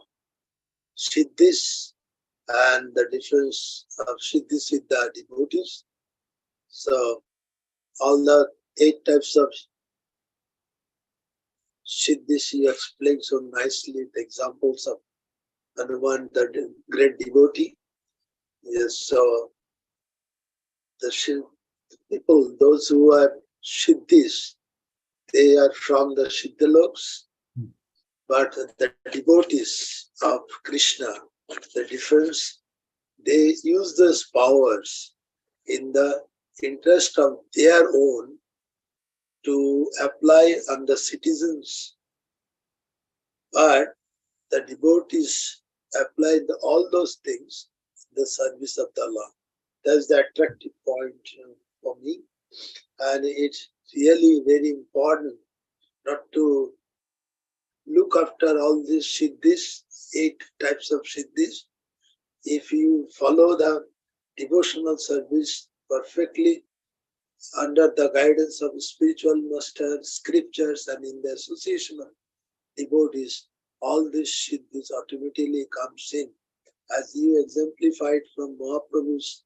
S1: siddhis and the difference of siddhis with the devotees. So all the 8 types of siddhis he explained so nicely, the examples of Hanuman, the great devotee. Yes, so the people, those who are siddhis, they are from the Siddhaloks, but the devotees of Krishna, the difference, they use those powers in the interest of their own to apply on the citizens, but the devotees apply all those things in the service of the Lord. That's the attractive point for me, and it's really very important not to look after all these siddhis, 8 types of siddhis. If you follow the devotional service perfectly under the guidance of spiritual masters, scriptures, and in the association of devotees, all these siddhis automatically comes in. As you exemplified from Mahaprabhu's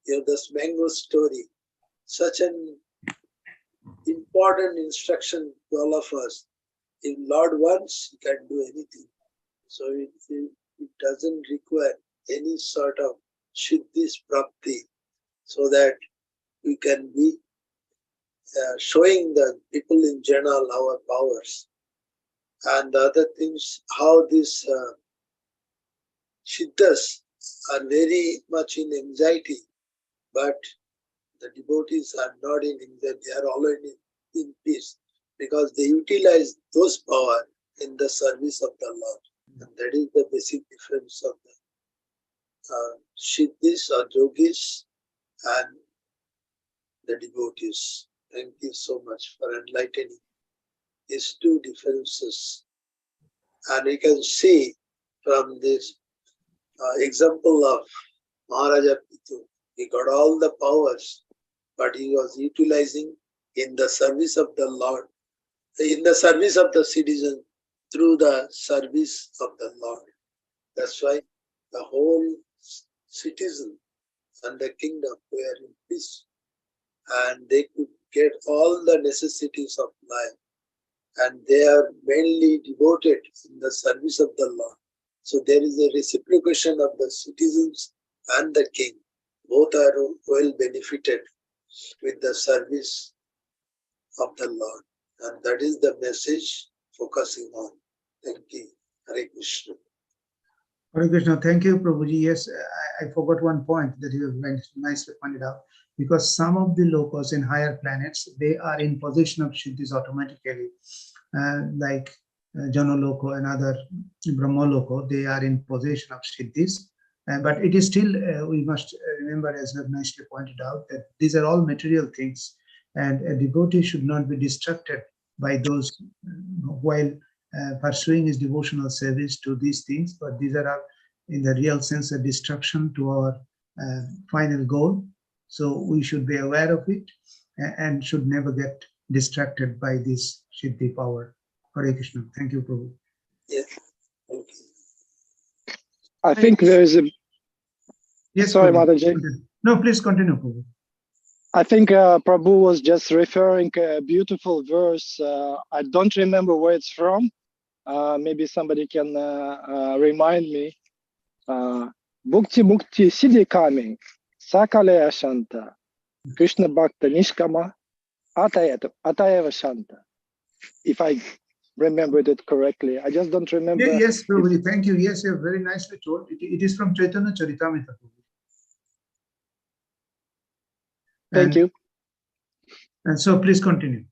S1: this mango story, such an important instruction to all of us. If Lord wants, He can do anything. So it doesn't require any sort of siddhis prapti, so that we can be showing the people in general our powers. And the other things, how these siddhas are very much in anxiety, but the devotees are not in anxiety, they are already in peace, because they utilize those power in the service of the Lord. And that is the basic difference of the siddhis or yogis and the devotees. Thank you so much for enlightening these 2 differences. And you can see from this example of Maharaja Pitu, he got all the powers, but he was utilizing in the service of the Lord, in the service of the citizen, through the service of the Lord. That's why the whole citizen and the kingdom were in peace, and they could get all the necessities of life, and they are mainly devoted in the service of the Lord. So there is a reciprocation of the citizens and the king. Both are well benefited with the service of the Lord. And that is the message focusing on. Thank you. Hare Krishna.
S2: Hare Krishna. Thank you, Prabhuji. Yes, I forgot one point that you have nicely pointed out. Because some of the locals in higher planets, they are in possession of siddhis automatically, like Janoloko and other Brahmoloko, they are in possession of siddhis. But it is still, we must remember, as you have nicely pointed out, that these are all material things, and a devotee should not be distracted by those while pursuing his devotional service to these things, but these are, in the real sense, a distraction to our final goal. So we should be aware of it and should never get distracted by this siddhi power. Hare Krishna. Thank you, Prabhu.
S1: Yes. Thank you.
S6: I think there is a...
S2: Yes,
S6: sorry,
S2: Prabhu.
S6: Mataji.
S2: No, please continue, Prabhu.
S6: I think Prabhu was just referring a beautiful verse. I don't remember where it's from. Maybe somebody can remind me. Bhukti Mukti Siddhi Kami Sakale Ashanta Krishna Bhakta Nishkama Atayeva Shanta. If I remembered it correctly. I just don't remember.
S2: Yes, Prabhuji, thank you. Yes, you have very nicely told. It is from Chaitanya Charitamrita.
S6: Thank you.
S2: And so please continue.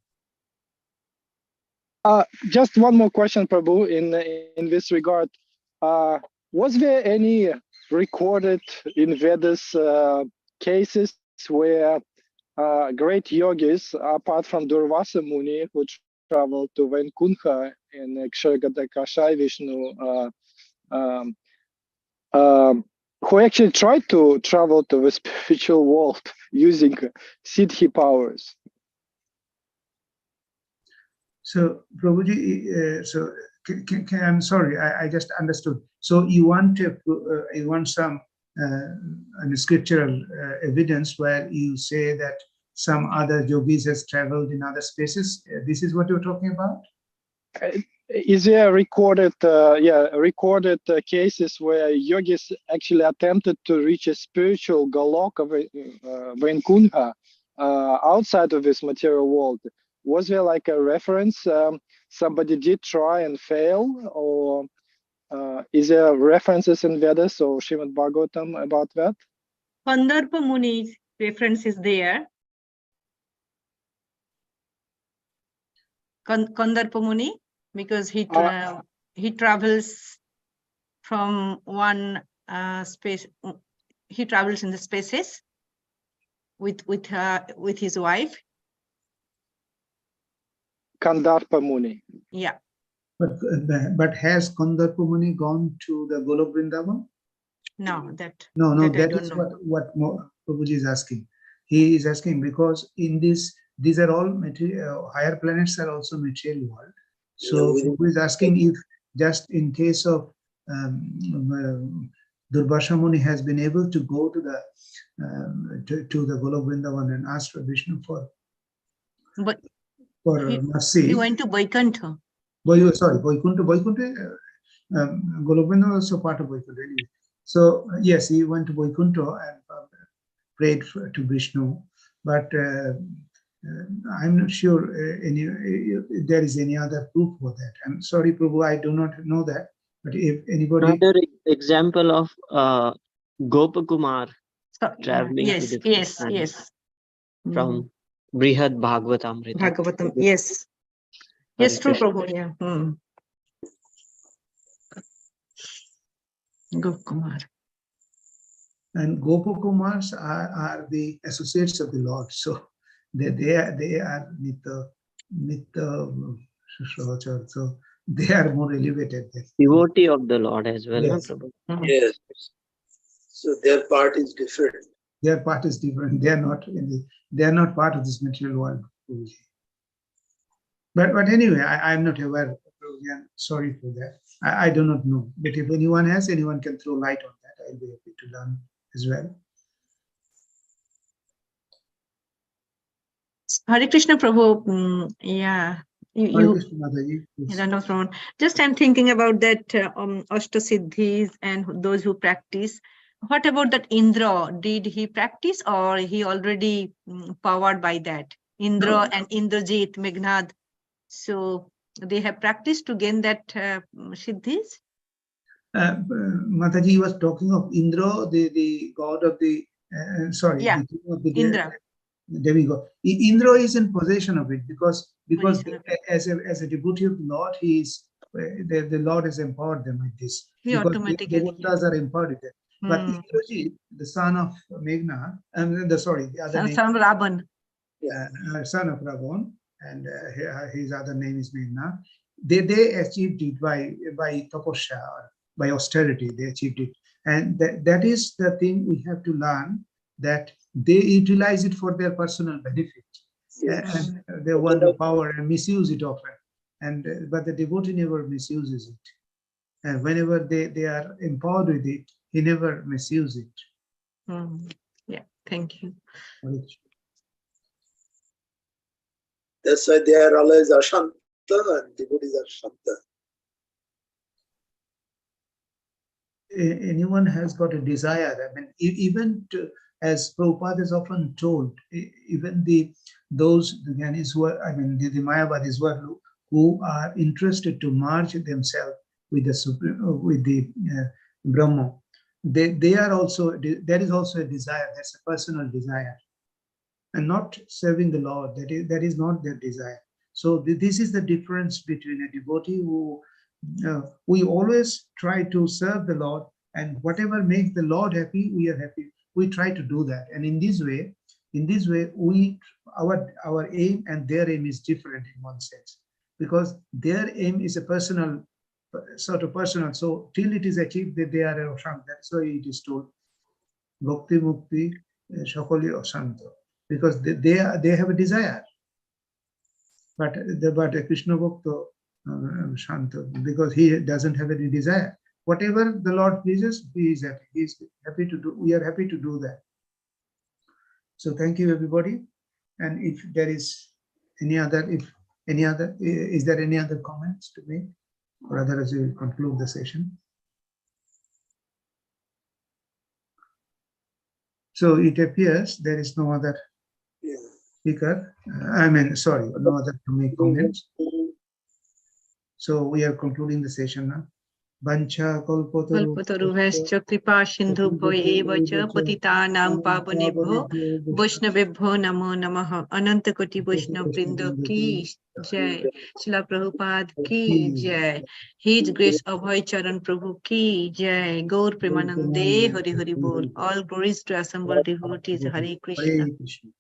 S6: Just one more question, Prabhu, in this regard. Was there any recorded in Vedas cases where great yogis, apart from Durvasa Muni, who traveled to Vaikuntha in Kshargata Kashai Vishnu, who actually tried to travel to the spiritual world using siddhi powers?
S2: So, Prabhuji, I'm sorry, I just understood. So you want some scriptural evidence where you say that some other yogis has traveled in other spaces. This is what you're talking about?
S6: Is there recorded, cases where yogis actually attempted to reach a spiritual Goloka Vaikuntha outside of this material world? Was there like a reference? Somebody did try and fail, or is there references in Vedas or Srimad Bhagavatam about that?
S5: Pandharpa Muni's reference is there. Kandarpa Muni, because he travels from one space. He travels in the spaces with his wife.
S6: Kandarpa Muni.
S5: Yeah.
S2: But has Kandarpa Muni gone to the Golok Vrindavan?
S5: No, that.
S2: No,
S5: that I
S2: that
S5: don't
S2: is
S5: know.
S2: what Prabhuji is asking. He is asking because in this, these are all material, higher planets are also material world. So Prabhu is asking if just in case of Durvasha Muni has been able to go to the Golok Vrindavan and ask for Vishnu for mercy.
S5: He went to Vaikuntha.
S2: Vaikuntha. Golok Vrindavan is also part of Vaikuntha anyway. So yes, he went to Vaikuntha and prayed to Vishnu, but I'm not sure if there is any other proof for that. I'm sorry, Prabhu, I do not know that. But if anybody,
S7: another example of Gopakumar traveling
S5: Yes,
S7: to
S5: yes, yes.
S7: from Brihad Bhagavatamrita.
S5: Bhagavatam, yes. Yes, true, Prabhu. Yeah. Gopakumar.
S2: And Gopakumars are the associates of the Lord, so they are Nitya Shushravachar, so they are more elevated.
S7: Devotee of the Lord as well,
S2: Yes.
S7: no, Prabhu?
S1: Yes. So their part is different.
S2: Their part is different. They are not they are not part of this material world. But anyway, I'm not aware. Sorry for that. I do not know. But if anyone can throw light on that, I'll be happy to learn as well.
S3: Hare Krishna Prabhu. Yeah. Just I'm thinking about that Ashtasiddhis and those who practice. What about that Indra? Did he practice or he already powered by that? Indra and Indrajit, Meghnad. So they have practiced to gain that Siddhis?
S2: Mataji was talking of Indra, the god of the,
S3: Yeah,
S2: the king of the
S3: Indra.
S2: There we go. Indra is in possession of it because as a devotee of the Lord, he is the Lord has empowered them with this.
S3: He
S2: because
S3: automatically
S2: the devotees are empowered with it. But Indrajit, the son of Meghna, the other name,
S3: Son of Ravan.
S2: Son of Ravan, and his other name is Meghna. They achieved it by tapasya, or by austerity. They achieved it, and that is the thing we have to learn, that they utilize it for their personal benefit. Yes. And they want the power and misuse it often. But the devotee never misuses it. And whenever they are empowered with it, he never misuses it.
S3: Yeah, thank you.
S1: That's why they are always Ashanta and devotees are Shanta.
S2: Anyone has got a desire. I mean, even as Prabhupada is often told, even those Gyanis who are, the Mayavadis who are interested to merge themselves with the Brahma, they are also, there is also a desire. That's a personal desire, and not serving the Lord. That is not their desire. So this is the difference between a devotee who we always try to serve the Lord, and whatever makes the Lord happy, we are happy. We try to do that, and in this way, our aim and their aim is different in one sense, because their aim is a personal, sort of personal. So till it is achieved, that they are Ashanta. That's why it is told, Bhakti Mukti Shakali Ashanta, because they have a desire. But Krishna Bhakta Shanta, because he doesn't have any desire. Whatever the Lord pleases, he is happy. He is happy to do. We are happy to do that. So thank you, everybody. And if there is is there any other comments to make, or otherwise we will conclude the session. So it appears there is no other speaker. No other to make comments. So we are concluding the session now. Vancha
S5: कल्पतरुभ्यश्च कृपा सिन्धुभ्यो एव च पतितानां पावनेभ्यो वैष्णवेभ्यो नमो नमः। अनंत कोटि वैष्णव वृंद की जय। शिला प्रभुपाद की जय। हिज ग्रेस अभय चरण प्रभु की जय। गौर प्रेमानंदे हरि हरि बोल। All glories to assembled devotees. Hare Krishna.
S2: Hare Krishna.